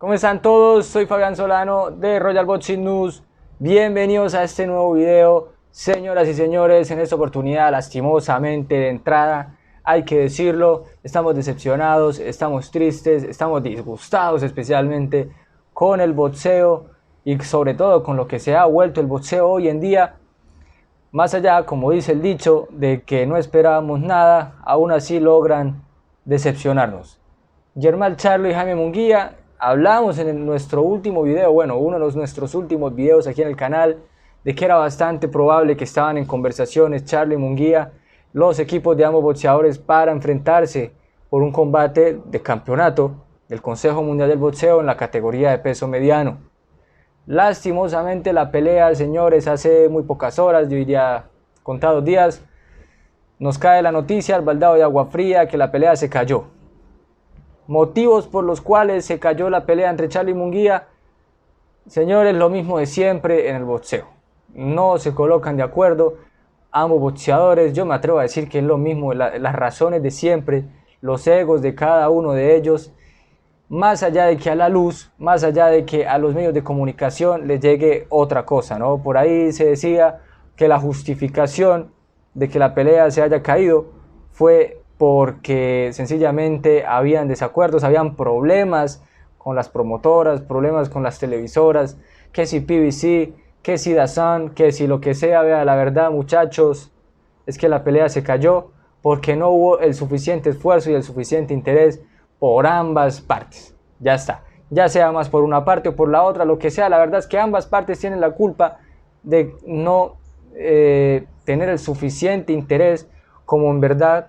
¿Cómo están todos? Soy Fabián Solano de Royal Boxing News. Bienvenidos a este nuevo video. Señoras y señores, en esta oportunidad, lastimosamente de entrada, hay que decirlo, estamos decepcionados, estamos tristes, estamos disgustados especialmente con el boxeo y sobre todo con lo que se ha vuelto el boxeo hoy en día. Más allá, como dice el dicho, de que no esperábamos nada, aún así logran decepcionarnos. Yermal Charlo y Jaime Munguía, hablamos en nuestro último video, bueno, uno de nuestros últimos videos aquí en el canal, de que era bastante probable que estaban en conversaciones Charlo y Munguía, los equipos de ambos boxeadores, para enfrentarse por un combate de campeonato del Consejo Mundial del Boxeo en la categoría de peso mediano. Lastimosamente la pelea, señores, hace muy pocas horas, yo diría contados días, nos cae la noticia al baldado de agua fría que la pelea se cayó. Motivos por los cuales se cayó la pelea entre Charlo y Munguía, señores, lo mismo de siempre en el boxeo. No se colocan de acuerdo ambos boxeadores. Yo me atrevo a decir que es lo mismo, las razones de siempre, los egos de cada uno de ellos. Más allá de que a la luz, más allá de que a los medios de comunicación les llegue otra cosa, ¿no? Por ahí se decía que la justificación de que la pelea se haya caído fue porque sencillamente habían desacuerdos, habían problemas con las promotoras, problemas con las televisoras, que si PBC, que si DAZN, que si lo que sea. Vea, la verdad, muchachos, es que la pelea se cayó porque no hubo el suficiente esfuerzo y el suficiente interés por ambas partes. Ya está, ya sea más por una parte o por la otra, lo que sea, la verdad es que ambas partes tienen la culpa de no tener el suficiente interés como en verdad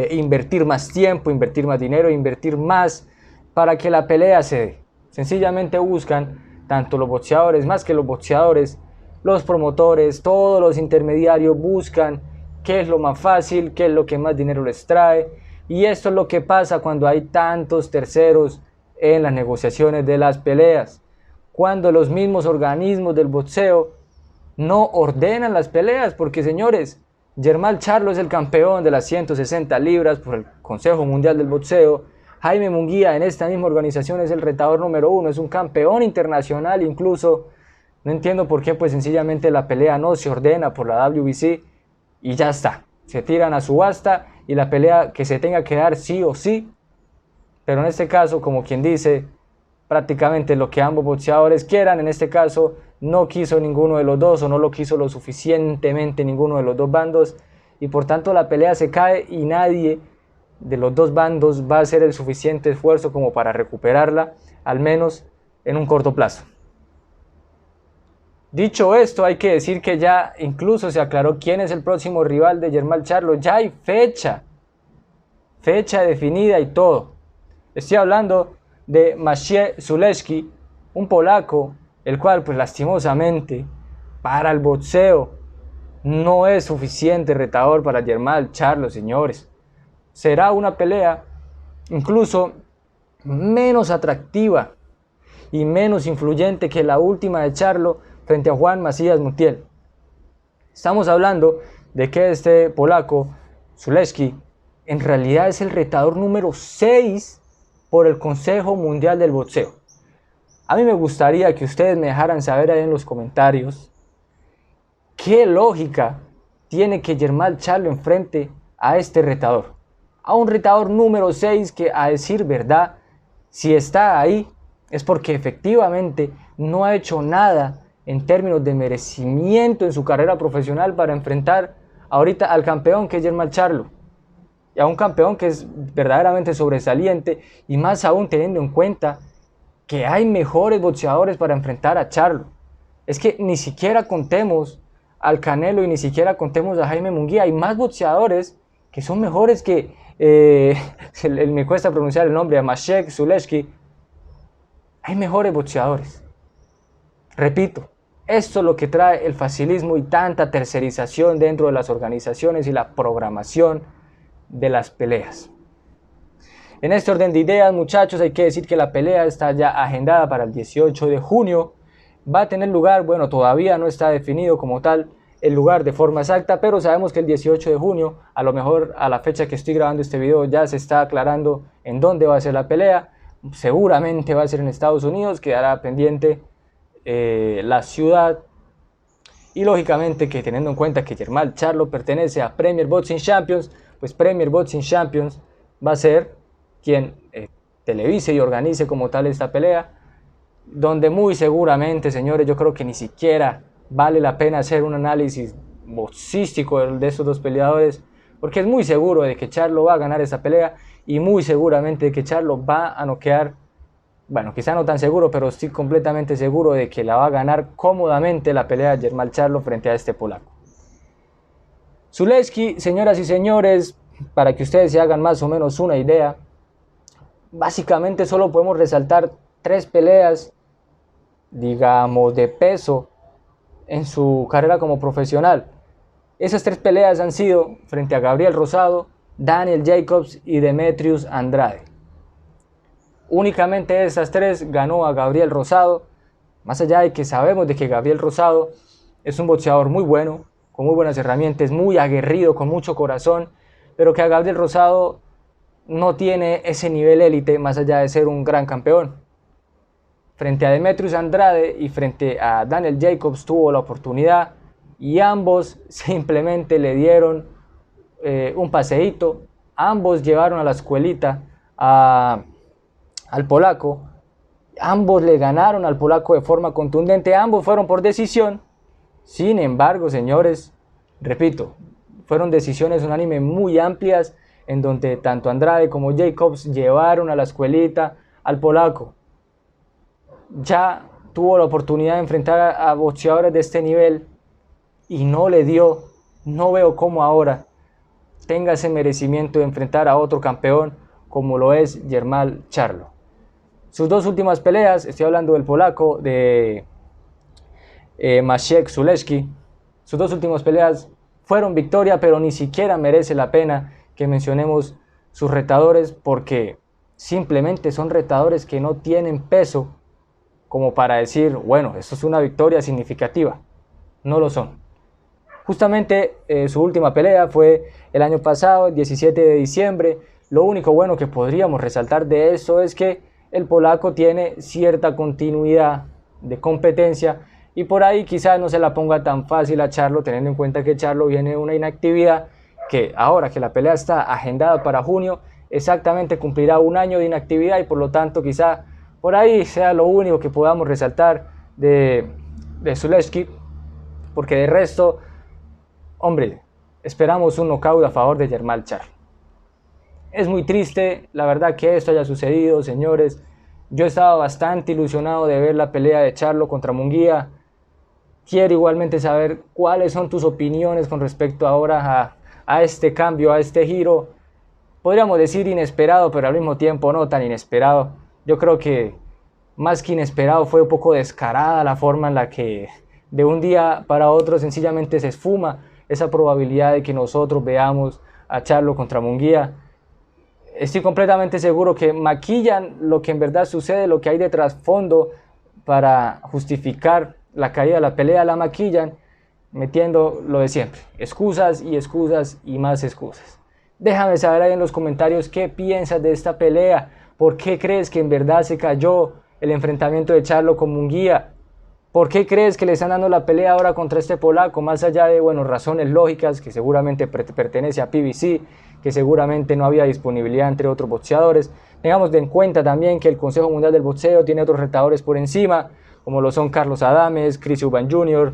invertir más tiempo, invertir más dinero, invertir más para que la pelea se dé. Sencillamente buscan, tanto los boxeadores, más que los boxeadores, los promotores, todos los intermediarios buscan qué es lo más fácil, qué es lo que más dinero les trae. Y esto es lo que pasa cuando hay tantos terceros en las negociaciones de las peleas. Cuando los mismos organismos del boxeo no ordenan las peleas, porque señores, Yermal Charlo es el campeón de las 160 libras por el Consejo Mundial del Boxeo. Jaime Munguía en esta misma organización es el retador número 1, es un campeón internacional incluso. No entiendo por qué, pues sencillamente la pelea no se ordena por la WBC y ya está. Se tiran a subasta y la pelea que se tenga que dar sí o sí. Pero en este caso, como quien dice, prácticamente lo que ambos boxeadores quieran, en este caso no quiso ninguno de los dos o no lo quiso lo suficientemente ninguno de los dos bandos y por tanto la pelea se cae y nadie de los dos bandos va a hacer el suficiente esfuerzo como para recuperarla, al menos en un corto plazo. Dicho esto, hay que decir que ya incluso se aclaró quién es el próximo rival de Yermal Charlo. Ya hay fecha definida y todo. Estoy hablando de Maciej Sulecki, un polaco, el cual pues lastimosamente para el boxeo no es suficiente retador para Yermal Charlo, señores. Será una pelea incluso menos atractiva y menos influyente que la última de Charlo frente a Juan Macías Montiel. Estamos hablando de que este polaco, Sulecki, en realidad es el retador número 6 por el Consejo Mundial del Boxeo. A mí me gustaría que ustedes me dejaran saber ahí en los comentarios qué lógica tiene que Yermal Charlo enfrente a este retador. A un retador número 6 que, a decir verdad, si está ahí es porque efectivamente no ha hecho nada en términos de merecimiento en su carrera profesional para enfrentar ahorita al campeón que es Yermal Charlo. Y a un campeón que es verdaderamente sobresaliente y más aún teniendo en cuenta que hay mejores boxeadores para enfrentar a Charlo. Es que ni siquiera contemos al Canelo y ni siquiera contemos a Jaime Munguía. Hay más boxeadores que son mejores que, me cuesta pronunciar el nombre, a Maciej Sulecki. Hay mejores boxeadores. Repito, esto es lo que trae el facilismo y tanta tercerización dentro de las organizaciones y la programación de las peleas. En este orden de ideas, muchachos, hay que decir que la pelea está ya agendada para el 18 de junio. Va a tener lugar, bueno, todavía no está definido como tal el lugar de forma exacta, pero sabemos que el 18 de junio, a lo mejor a la fecha que estoy grabando este video, ya se está aclarando en dónde va a ser la pelea. seguramente va a ser en Estados Unidos, quedará pendiente la ciudad. Y lógicamente que teniendo en cuenta que Jermall Charlo pertenece a Premier Boxing Champions, pues Premier Boxing Champions va a ser quien televise y organice como tal esta pelea, donde muy seguramente, señores, yo creo que ni siquiera vale la pena hacer un análisis boxístico de estos dos peleadores, porque es muy seguro de que Charlo va a ganar esta pelea y muy seguramente de que Charlo va a noquear. Bueno, quizá no tan seguro, pero estoy completamente seguro de que la va a ganar cómodamente la pelea de Jermall Charlo frente a este polaco. Zaleski, señoras y señores, para que ustedes se hagan más o menos una idea, básicamente solo podemos resaltar 3 peleas, digamos, de peso en su carrera como profesional. Esas 3 peleas han sido frente a Gabriel Rosado, Daniel Jacobs y Demetrius Andrade. Únicamente esas 3 ganó a Gabriel Rosado, más allá de que sabemos de que Gabriel Rosado es un boxeador muy bueno, con muy buenas herramientas, muy aguerrido, con mucho corazón, pero que a Gabriel Rosado no tiene ese nivel élite más allá de ser un gran campeón. Frente a Demetrius Andrade y frente a Daniel Jacobs tuvo la oportunidad y ambos simplemente le dieron un paseíto, ambos llevaron a la escuelita al polaco, ambos le ganaron al polaco de forma contundente, ambos fueron por decisión. Sin embargo, señores, repito, fueron decisiones unánimes muy amplias en donde tanto Andrade como Jacobs llevaron a la escuelita al polaco. Ya tuvo la oportunidad de enfrentar a boxeadores de este nivel y no le dio. No veo cómo ahora tenga ese merecimiento de enfrentar a otro campeón como lo es Jermall Charlo. Sus 2 últimas peleas, estoy hablando del polaco, de Maciej Zaleski, sus 2 últimas peleas fueron victoria, pero ni siquiera merece la pena que mencionemos sus retadores, porque simplemente son retadores que no tienen peso como para decir, bueno, esto es una victoria significativa. No lo son. Justamente su última pelea fue el año pasado, el 17 de diciembre. Lo único bueno que podríamos resaltar de esto es que el polaco tiene cierta continuidad de competencia y por ahí quizás no se la ponga tan fácil a Charlo, teniendo en cuenta que Charlo viene de una inactividad que ahora que la pelea está agendada para junio, exactamente cumplirá 1 año de inactividad y por lo tanto quizá por ahí sea lo único que podamos resaltar de Zaleski, porque de resto, hombre, esperamos un knockout a favor de Jermall Charlo. Es muy triste, la verdad, que esto haya sucedido, señores. Yo estaba bastante ilusionado de ver la pelea de Charlo contra Munguía. Quiero igualmente saber cuáles son tus opiniones con respecto ahora a este cambio, a este giro. Podríamos decir inesperado, pero al mismo tiempo no tan inesperado. Yo creo que más que inesperado fue un poco descarada la forma en la que de un día para otro sencillamente se esfuma esa probabilidad de que nosotros veamos a Charlo contra Munguía. Estoy completamente seguro que maquillan lo que en verdad sucede, lo que hay de trasfondo para justificar la caída de la pelea, la maquillan metiendo lo de siempre, excusas y excusas y más excusas. Déjame saber ahí en los comentarios qué piensas de esta pelea, por qué crees que en verdad se cayó el enfrentamiento de Charlo con Munguía, por qué crees que le están dando la pelea ahora contra este polaco, más allá de, bueno, razones lógicas, que seguramente pertenece a PBC, que seguramente no había disponibilidad entre otros boxeadores. Tengamos en cuenta también que el Consejo Mundial del Boxeo tiene otros retadores por encima, como lo son Carlos Adames, Chris Eubank Jr.,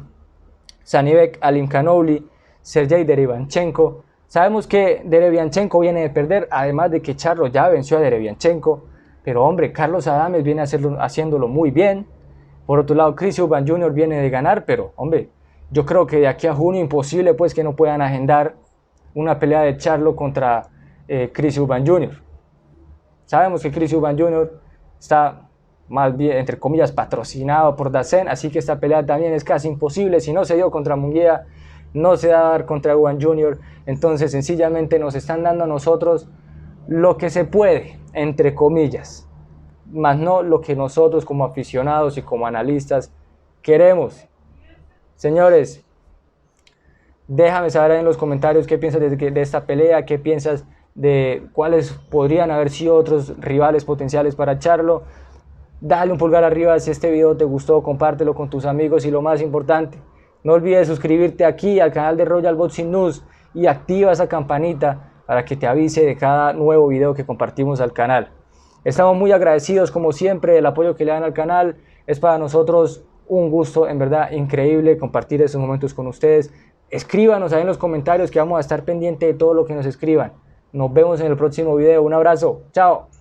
Sanibek Alimkhanuly, Sergey Derevianchenko. Sabemos que Derevianchenko viene de perder, además de que Charlo ya venció a Derevianchenko, pero hombre, Carlos Adames viene haciéndolo muy bien. Por otro lado, Chris Eubank Jr. viene de ganar, pero hombre, yo creo que de aquí a junio imposible pues que no puedan agendar una pelea de Charlo contra Chris Eubank Jr. Sabemos que Chris Eubank Jr. está más bien, entre comillas, patrocinado por DAZN, así que esta pelea también es casi imposible. Si no se dio contra Munguía, no se va a dar contra Eubank Jr. Entonces sencillamente nos están dando a nosotros lo que se puede, entre comillas, más no lo que nosotros como aficionados y como analistas queremos. Señores, déjame saber ahí en los comentarios qué piensas de esta pelea, qué piensas de cuáles podrían haber sido otros rivales potenciales para Charlo. Dale un pulgar arriba si este video te gustó, compártelo con tus amigos y lo más importante, no olvides suscribirte aquí al canal de Royal Boxing News y activa esa campanita para que te avise de cada nuevo video que compartimos al canal. Estamos muy agradecidos como siempre del apoyo que le dan al canal. Es para nosotros un gusto en verdad increíble compartir esos momentos con ustedes. Escríbanos ahí en los comentarios que vamos a estar pendientes de todo lo que nos escriban. Nos vemos en el próximo video. Un abrazo. Chao.